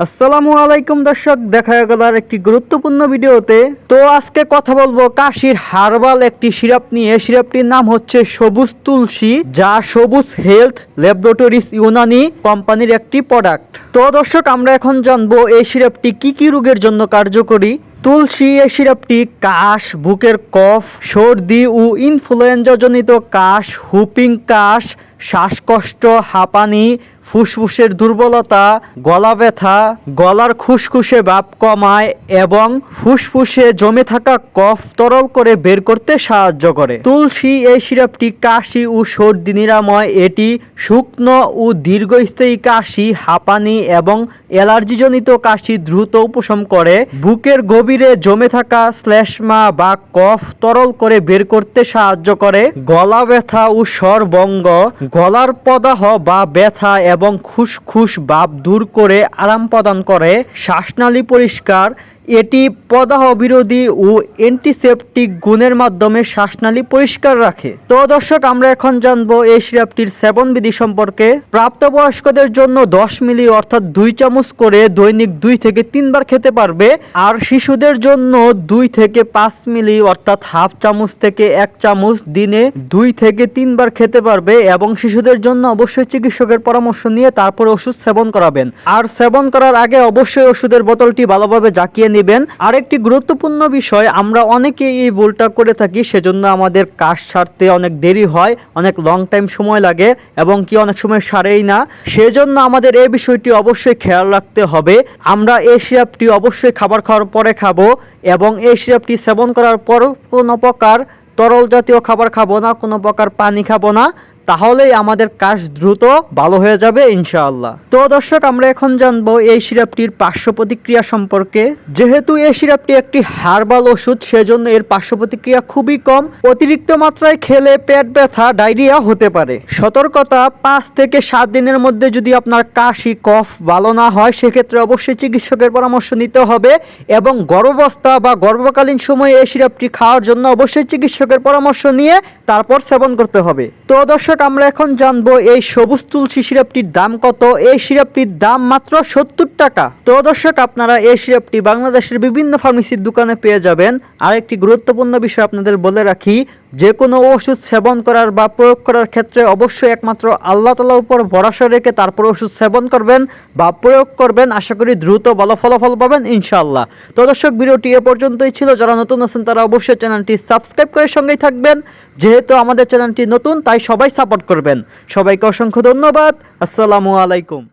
আসসালামু আলাইকুম দর্শক, দেখা গেল আর একটি গুরুত্বপূর্ণ ভিডিওতে। তো আজকে কথা বলবো কাশির হার্বাল একটি সিরাপ নিয়ে। সিরাপটির নাম হচ্ছে সবুজ তুলসী, যা সবুজ হেলথ ল্যাবরেটরিজ ইউনানি কোম্পানির একটি প্রোডাক্ট। তো দর্শক, আমরা এখন জানবো এই সিরাপটি কি কি রোগের জন্য কার্যকরী। তুলসী এই সিরাপটি কাশ, বুকের কফ, সর্দি ও ইনফ্লুয়েঞ্জা জনিত কাশ, হুপিং কাশ, শ্বাসকষ্ট, হাঁপানি, ফুসফুসের দুর্বলতা, গলা ব্যথা, গলার খুসখুসে ভাব কমায় এবং ফুসফুসে জমে থাকা কফ তরল করে বের করতে সাহায্য করে। তুলসী এই সিরাপটি কাশি ও সর্দি নিরাময়। এটি শুকনো ও দীর্ঘস্থায়ী কাশি, হাঁপানি এবং অ্যালার্জিজনিত কাশি দ্রুত উপশম করে। বুকের গভীরে জমে থাকা শ্লেষ্মা বা কফ তরল করে বের করতে সাহায্য করে। গলা ব্যথা ও স্বরভঙ্গ, গলার প্রদাহ বা ব্যথা এবং খুসখুস ভাব দূর করে আরাম প্রদান করে। শ্বাসনালী পরিষ্কার, এটি প্রদাহ বিরোধী ও অ্যান্টিসেপটিক গুণের মাধ্যমে শ্বাসনালী পরিষ্কার রাখে। তো দর্শক, আমরা এখন জানবো এই সিরাপটির সেবন বিধি সম্পর্কে। প্রাপ্তবয়স্কদের জন্য 10 মিলি অর্থাৎ 2 চামচ করে দৈনিক 2 থেকে 3 বার খেতে পারবে। আর শিশুদের জন্য 2 থেকে 5 মিলি অর্থাৎ হাফ চামচ থেকে 1 চামচ দিনে 2 থেকে 3 বার খেতে পারবে। এবং শিশুদের জন্য অবশ্যই চিকিৎসকের পরামর্শ নিয়ে তারপরে ওষুধ সেবন করাবেন। আর সেবন করার আগে অবশ্যই ওষুধের বোতলটি ভালোভাবে জাকিয়ে নেবেন। আরেকটি গুরুত্বপূর্ণ বিষয়, আমরা অনেকে এই ভুলটা করে থাকি, সেজন্য আমাদের কাজ সারতে অনেক দেরি হয়, অনেক লং টাইম সময় লাগে এবং কি অনেক সময় সারেই না। সেজন্য আমাদের এই বিষয়টি অবশ্যই খেয়াল রাখতে হবে। আমরা এই সিরাপটি অবশ্যই খাবার খাওয়ার পরে খাবো এবং এই সিরাপটি সেবন করার পর কোনো প্রকার তরল জাতীয় খাবার খাবো না, কোনো প্রকার পানি খাবো না। তাহলেই আমাদের কাশ দ্রুত ভালো হয়ে যাবে ইনশাআল্লাহ। তো দর্শক, আমরা এখন জানবো এই সিরাপটির পার্শ্ব প্রতিক্রিয়া সম্পর্কে। যেহেতু এই সিরাপটি একটি হার্বাল ওষুধ, সেজন্য এর পার্শ্ব প্রতিক্রিয়া খুবই কম। অতিরিক্ত মাত্রায় খেলে পেট ব্যথা, ডায়রিয়া হতে পারে। সতর্কতা, 5 থেকে 7 দিনের মধ্যে যদি আপনার কাশি কফ ভালো না হয়, সেক্ষেত্রে অবশ্যই চিকিৎসকের পরামর্শ নিতে হবে এবং গর্ভাবস্থা বা গর্ভকালীন সময়ে এই সিরাপটি খাওয়ার জন্য অবশ্যই চিকিৎসকের পরামর্শ নিয়ে তারপর সেবন করতে হবে। তো দর্শক, আমরা এখন জানবো এই সবুজ তুলসী সিরাপটির দাম কত। এই সিরাপটির দাম মাত্র 70 টাকা। তো দর্শক, আপনারা এই সিরাপটি বাংলাদেশের বিভিন্ন ফার্মেসির দোকানে পেয়ে যাবেন। আরেকটি গুরুত্বপূর্ণ বিষয় আপনাদের বলে রাখি, যে কোনো ওষুধ সেবন করার বা প্রয়োগ করার ক্ষেত্রে অবশ্যই একমাত্র আল্লাহ তাআলার উপর ভরসা রেখে তারপর ওষুধ সেবন করবেন বা প্রয়োগ করবেন। আশা করি দ্রুত ভালো ফলাফল পাবেন ইনশাআল্লাহ। তো দর্শক, ভিডিওটি এ পর্যন্তই ছিল। যারা নতুন আছেন তারা অবশ্যই চ্যানেলটি সাবস্ক্রাইব করে সঙ্গেই থাকবেন। যেহেতু আমাদের চ্যানেলটি নতুন, তাই সবাই সাপোর্ট করবেন। সবাইকে অসংখ্য ধন্যবাদ। আসসালামু আলাইকুম।